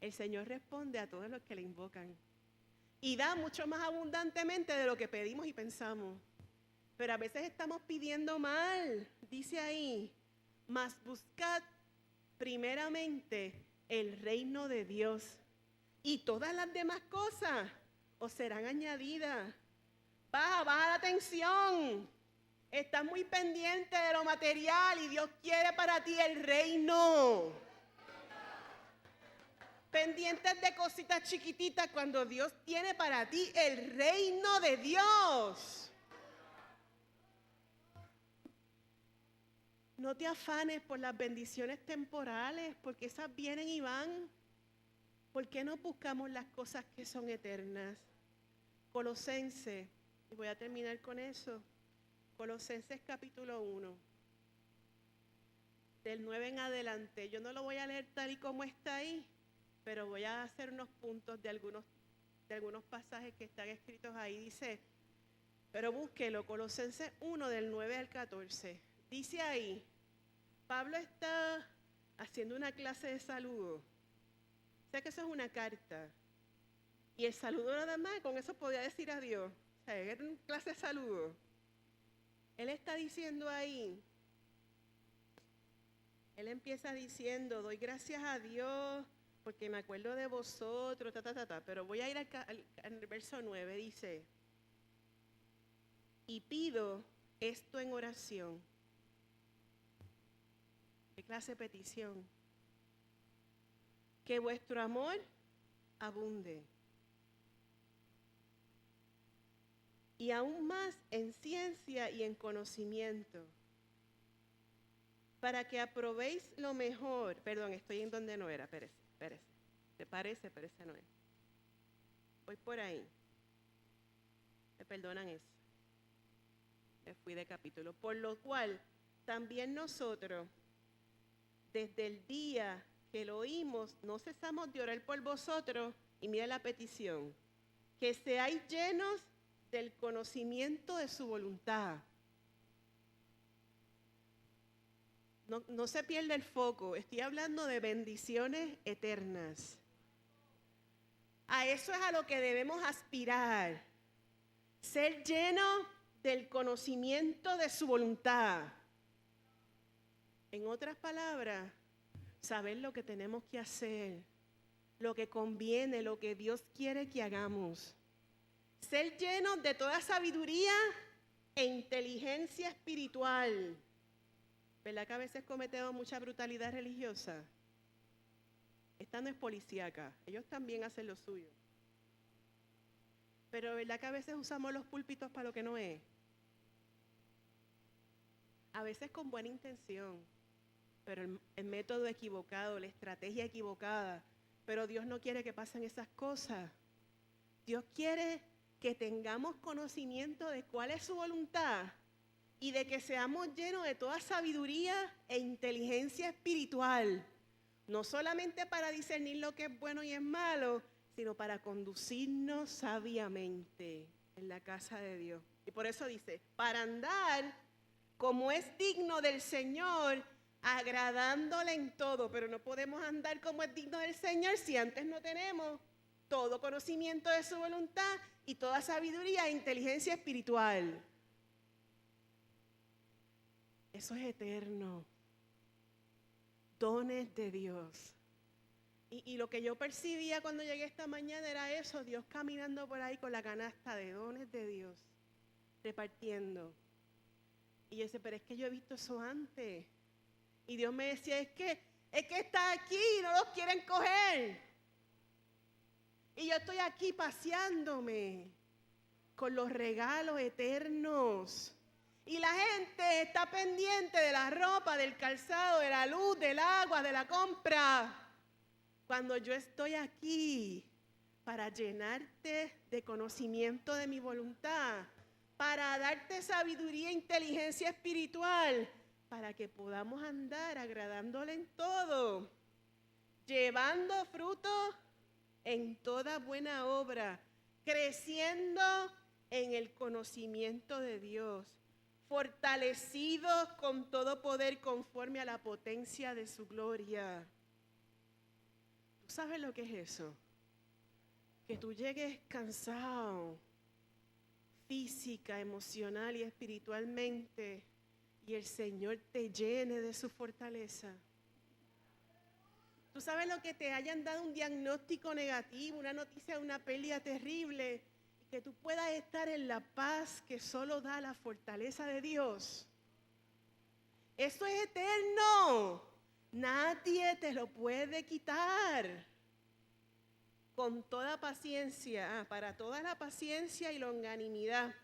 el Señor responde a todos los que le invocan. Y da mucho más abundantemente de lo que pedimos y pensamos. Pero a veces estamos pidiendo mal. Dice ahí, mas buscad primeramente el reino de Dios. Y todas las demás cosas os serán añadidas. Baja la tensión. Estás muy pendiente de lo material y Dios quiere para ti el reino. Pendientes de cositas chiquititas cuando Dios tiene para ti el reino de Dios. No te afanes por las bendiciones temporales, porque esas vienen y van. ¿Por qué no buscamos las cosas que son eternas? Colosenses, y voy a terminar con eso. Colosenses capítulo 1, del 9 en adelante. Yo no lo voy a leer tal y como está ahí, pero voy a hacer unos puntos de algunos pasajes que están escritos ahí. Dice, Pero búsquelo, Colosenses 1 del 9 al 14. Dice ahí, Pablo está haciendo una clase de saludo. O sea que eso es una carta. Y el saludo nada más, con eso podía decir adiós. O sea, era una clase de saludo. Él está diciendo ahí, él empieza diciendo, doy gracias a Dios porque me acuerdo de vosotros, pero voy a ir al verso 9, dice, y pido esto en oración. ¿Qué clase de petición? Que vuestro amor abunde. Y aún más en ciencia y en conocimiento, para que aprobéis lo mejor. Perdón, estoy en donde no era, espérese. ¿Te parece? Pero ese no es. Voy por ahí. Me perdonan eso. Me fui de capítulo. Por lo cual, también nosotros, desde el día que lo oímos, no cesamos de orar por vosotros. Y mira la petición. Que seáis llenos del conocimiento de su voluntad. No se pierda el foco, estoy hablando de bendiciones eternas. A eso es a lo que debemos aspirar. Ser lleno del conocimiento de su voluntad. En otras palabras, saber lo que tenemos que hacer, lo que conviene, lo que Dios quiere que hagamos. Ser llenos de toda sabiduría e inteligencia espiritual. ¿Verdad que a veces cometemos mucha brutalidad religiosa? Esta no es policíaca, ellos también hacen lo suyo. Pero ¿verdad que a veces usamos los púlpitos para lo que no es? A veces con buena intención, pero el método equivocado, la estrategia equivocada. Pero Dios no quiere que pasen esas cosas. Dios quiere que tengamos conocimiento de cuál es su voluntad y de que seamos llenos de toda sabiduría e inteligencia espiritual, no solamente para discernir lo que es bueno y es malo, sino para conducirnos sabiamente en la casa de Dios. Y por eso dice, para andar como es digno del Señor, agradándole en todo, pero no podemos andar como es digno del Señor si antes no tenemos todo conocimiento de su voluntad y toda sabiduría e inteligencia espiritual. Eso es eterno. Dones de Dios. Y lo que yo percibía cuando llegué esta mañana era eso, Dios caminando por ahí con la canasta de dones de Dios, repartiendo. Y yo decía, pero es que yo he visto eso antes. Y Dios me decía, es que está aquí y no los quieren coger. Y yo estoy aquí paseándome con los regalos eternos. Y la gente está pendiente de la ropa, del calzado, de la luz, del agua, de la compra. Cuando yo estoy aquí para llenarte de conocimiento de mi voluntad, para darte sabiduría e inteligencia espiritual, para que podamos andar agradándole en todo, llevando fruto en toda buena obra, creciendo en el conocimiento de Dios, fortalecidos con todo poder conforme a la potencia de su gloria. ¿Tú sabes lo que es eso? Que tú llegues cansado, física, emocional y espiritualmente, y el Señor te llene de su fortaleza. ¿Tú sabes lo que te hayan dado un diagnóstico negativo, una noticia de una pérdida terrible? Que tú puedas estar en la paz que solo da la fortaleza de Dios. Eso es eterno. Nadie te lo puede quitar. Con toda paciencia, para toda la paciencia y longanimidad,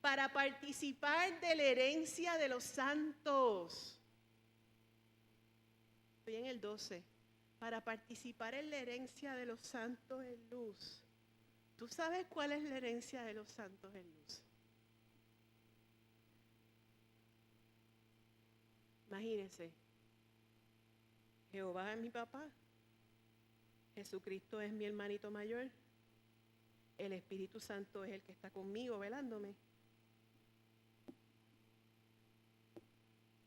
para participar de la herencia de los santos. Estoy en el 12. Para participar en la herencia de los santos en luz. ¿Tú sabes cuál es la herencia de los santos en luz? Imagínense. Jehová es mi papá. Jesucristo es mi hermanito mayor. El Espíritu Santo es el que está conmigo, velándome.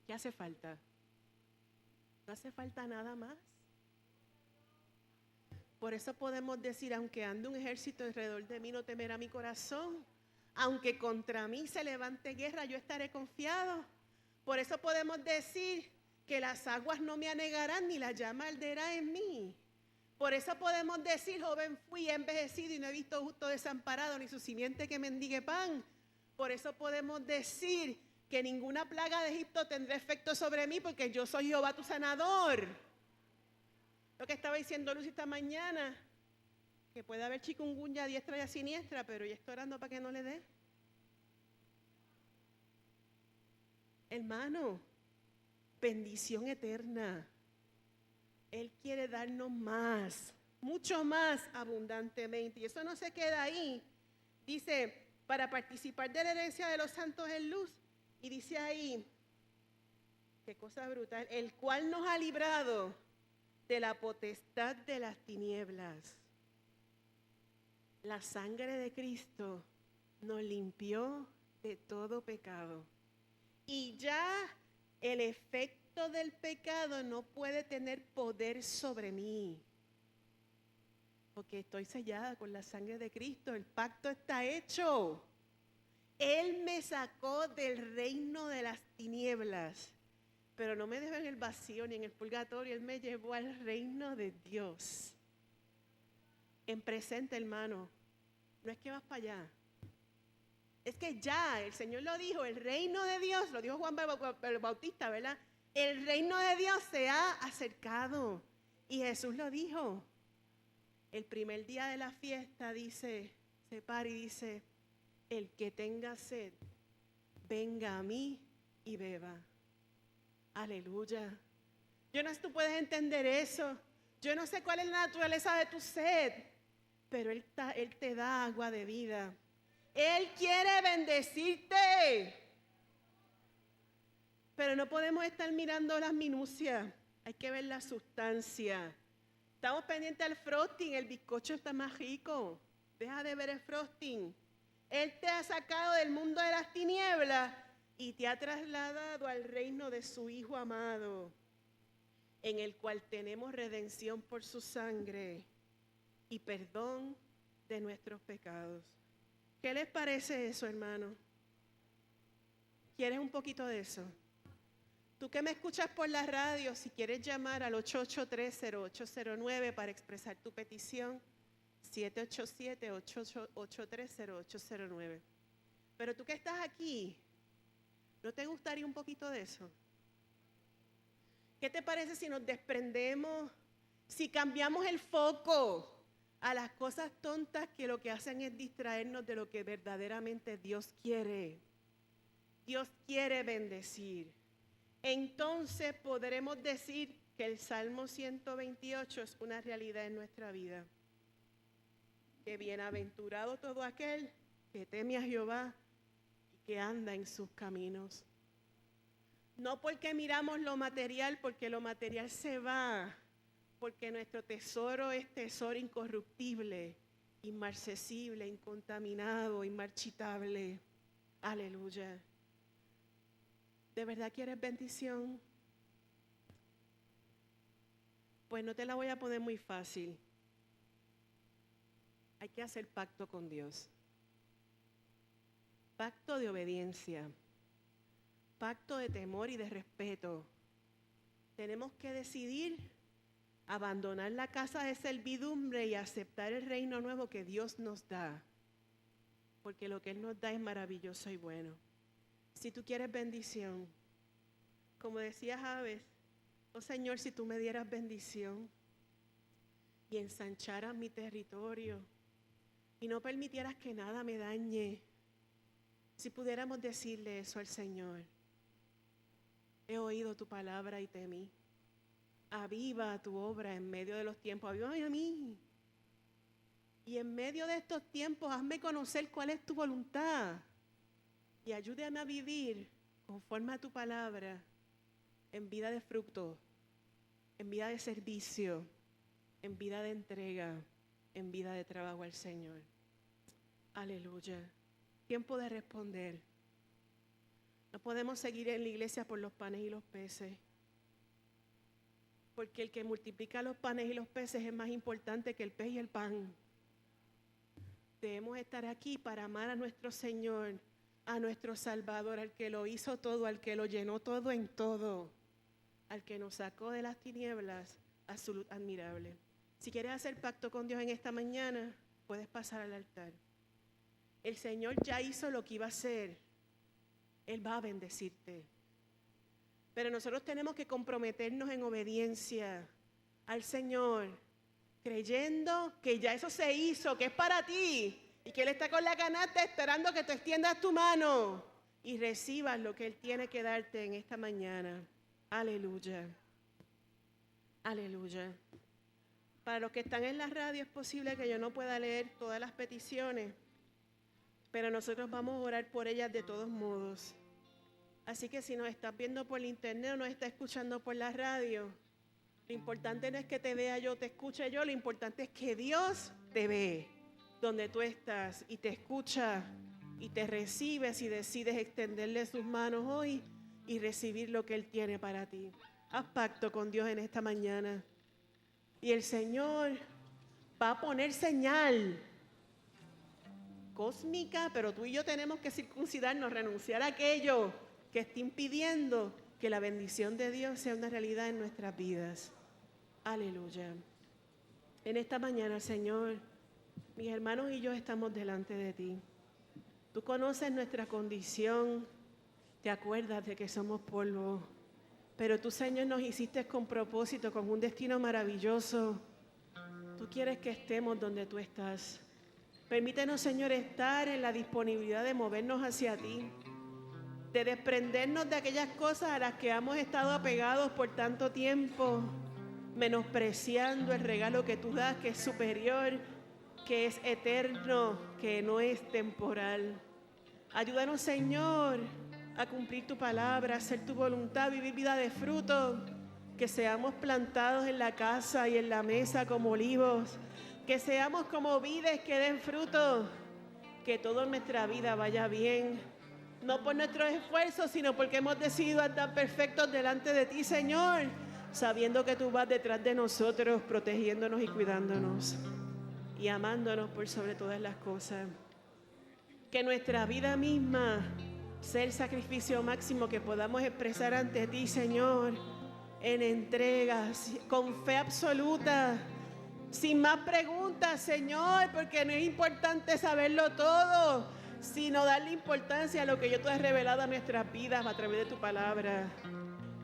¿Qué hace falta? No hace falta nada más. Por eso podemos decir, aunque ande un ejército alrededor de mí, no temerá mi corazón. Aunque contra mí se levante guerra, yo estaré confiado. Por eso podemos decir que las aguas no me anegarán, ni la llama arderá en mí. Por eso podemos decir, joven fui, he envejecido y no he visto justo desamparado, ni su simiente que mendigue pan. Por eso podemos decir que ninguna plaga de Egipto tendrá efecto sobre mí, porque yo soy Jehová tu sanador. Lo que estaba diciendo Lucy esta mañana, que puede haber chikungunya a diestra y a siniestra, pero yo estoy orando para que no le dé. Hermano, bendición eterna. Él quiere darnos más, mucho más abundantemente. Y eso no se queda ahí. Dice, para participar de la herencia de los santos en luz. Y dice ahí, qué cosa brutal, el cual nos ha librado de la potestad de las tinieblas. La sangre de Cristo nos limpió de todo pecado. Y ya el efecto del pecado no puede tener poder sobre mí. Porque estoy sellada con la sangre de Cristo. El pacto está hecho. Él me sacó del reino de las tinieblas. Pero no me dejó en el vacío ni en el purgatorio. Él me llevó al reino de Dios. En presente, hermano. No es que vas para allá. Es que ya, el Señor lo dijo, el reino de Dios, lo dijo Juan el Bautista, ¿verdad? El reino de Dios se ha acercado. Y Jesús lo dijo. El primer día de la fiesta dice, se para y dice, el que tenga sed, venga a mí y beba. Aleluya. Yo no sé si tú puedes entender eso. Yo no sé cuál es la naturaleza de tu sed, pero Él te da agua de vida. Él quiere bendecirte. Pero no podemos estar mirando las minucias. Hay que ver la sustancia. Estamos pendientes al frosting. El bizcocho está más rico. Deja de ver el frosting. Él te ha sacado del mundo de las tinieblas y te ha trasladado al reino de su Hijo amado, en el cual tenemos redención por su sangre y perdón de nuestros pecados. ¿Qué les parece eso, hermano? ¿Quieres un poquito de eso? Tú que me escuchas por la radio, si quieres llamar al 883-0809 para expresar tu petición, 787-883-0809. Pero tú que estás aquí, ¿no te gustaría un poquito de eso? ¿Qué te parece si nos desprendemos, si cambiamos el foco a las cosas tontas que lo que hacen es distraernos de lo que verdaderamente Dios quiere? Dios quiere bendecir. Entonces podremos decir que el Salmo 128 es una realidad en nuestra vida. Que bienaventurado todo aquel que teme a Jehová y que anda en sus caminos. No porque miramos lo material, porque lo material se va, porque nuestro tesoro es tesoro incorruptible, inmarcesible, incontaminado, inmarchitable. Aleluya. ¿De verdad quieres bendición? Pues no te la voy a poner muy fácil. Hay que hacer pacto con Dios. Pacto de obediencia. Pacto de temor y de respeto. Tenemos que decidir abandonar la casa de servidumbre y aceptar el reino nuevo que Dios nos da. Porque lo que Él nos da es maravilloso y bueno. Si tú quieres bendición, como decía Jabes, oh Señor, si tú me dieras bendición y ensancharas mi territorio y no permitieras que nada me dañe, si pudiéramos decirle eso al Señor. He oído tu palabra y temí. Aviva tu obra en medio de los tiempos. Avívame a mí. Y en medio de estos tiempos, hazme conocer cuál es tu voluntad. Y ayúdame a vivir conforme a tu palabra, en vida de fruto, en vida de servicio, en vida de entrega, en vida de trabajo al Señor. Aleluya. Tiempo de responder. No podemos seguir en la iglesia por los panes y los peces. Porque el que multiplica los panes y los peces es más importante que el pez y el pan. Debemos estar aquí para amar a nuestro Señor, a nuestro Salvador, al que lo hizo todo, al que lo llenó todo en todo, al que nos sacó de las tinieblas a su luz admirable. Si quieres hacer pacto con Dios en esta mañana, puedes pasar al altar. El Señor ya hizo lo que iba a hacer. Él va a bendecirte. Pero nosotros tenemos que comprometernos en obediencia al Señor, creyendo que ya eso se hizo, que es para ti, y que Él está con la canasta esperando que tú extiendas tu mano y recibas lo que Él tiene que darte en esta mañana. Aleluya. Aleluya. Para los que están en la radio es posible que yo no pueda leer todas las peticiones, pero nosotros vamos a orar por ellas de todos modos. Así que si nos estás viendo por internet o nos estás escuchando por la radio, lo importante no es que te vea yo, te escuche yo, lo importante es que Dios te ve donde tú estás y te escucha y te recibe si decides extenderle sus manos hoy y recibir lo que Él tiene para ti. Haz pacto con Dios en esta mañana y el Señor va a poner señal cósmica, pero tú y yo tenemos que circuncidarnos, renunciar a aquello que está impidiendo que la bendición de Dios sea una realidad en nuestras vidas. Aleluya. En esta mañana, Señor, mis hermanos y yo estamos delante de ti. Tú conoces nuestra condición, te acuerdas de que somos polvo, pero tú, Señor, nos hiciste con propósito, con un destino maravilloso. Tú quieres que estemos donde tú estás. Permítenos, Señor, estar en la disponibilidad de movernos hacia ti, de desprendernos de aquellas cosas a las que hemos estado apegados por tanto tiempo, menospreciando el regalo que tú das, que es superior, que es eterno, que no es temporal. Ayúdanos, Señor, a cumplir tu palabra, a hacer tu voluntad, vivir vida de fruto, que seamos plantados en la casa y en la mesa como olivos, que seamos como vides que den fruto, que toda nuestra vida vaya bien, no por nuestros esfuerzos, sino porque hemos decidido andar perfectos delante de ti, Señor, sabiendo que tú vas detrás de nosotros, protegiéndonos y cuidándonos y amándonos por sobre todas las cosas. Que nuestra vida misma sea el sacrificio máximo que podamos expresar ante ti, Señor, en entregas, con fe absoluta, sin más preguntas, Señor, porque no es importante saberlo todo, sino darle importancia a lo que yo te he revelado a nuestras vidas a través de tu palabra.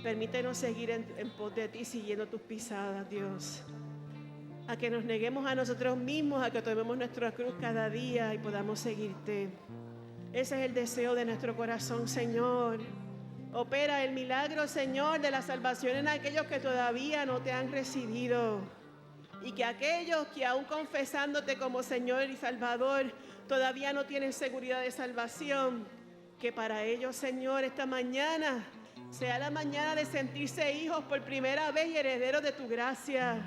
Permítenos seguir en pos de ti, siguiendo tus pisadas, Dios. A que nos neguemos a nosotros mismos, a que tomemos nuestra cruz cada día y podamos seguirte. Ese es el deseo de nuestro corazón, Señor. Opera el milagro, Señor, de la salvación en aquellos que todavía no te han recibido. Y que aquellos que aún confesándote como Señor y Salvador todavía no tienen seguridad de salvación, que para ellos, Señor, esta mañana sea la mañana de sentirse hijos por primera vez y herederos de tu gracia.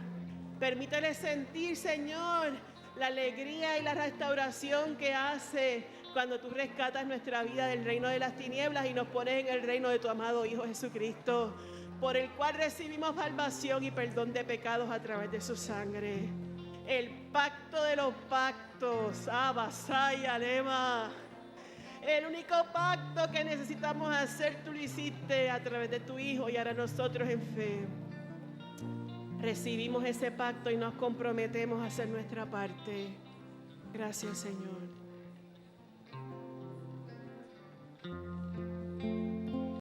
Permítele sentir, Señor, la alegría y la restauración que hace cuando tú rescatas nuestra vida del reino de las tinieblas y nos pones en el reino de tu amado Hijo Jesucristo, por el cual recibimos salvación y perdón de pecados a través de su sangre. El pacto de los pactos, Abba, Saya, Lema. El único pacto que necesitamos hacer, tú lo hiciste a través de tu Hijo y ahora nosotros en fe recibimos ese pacto y nos comprometemos a hacer nuestra parte. Gracias, Señor.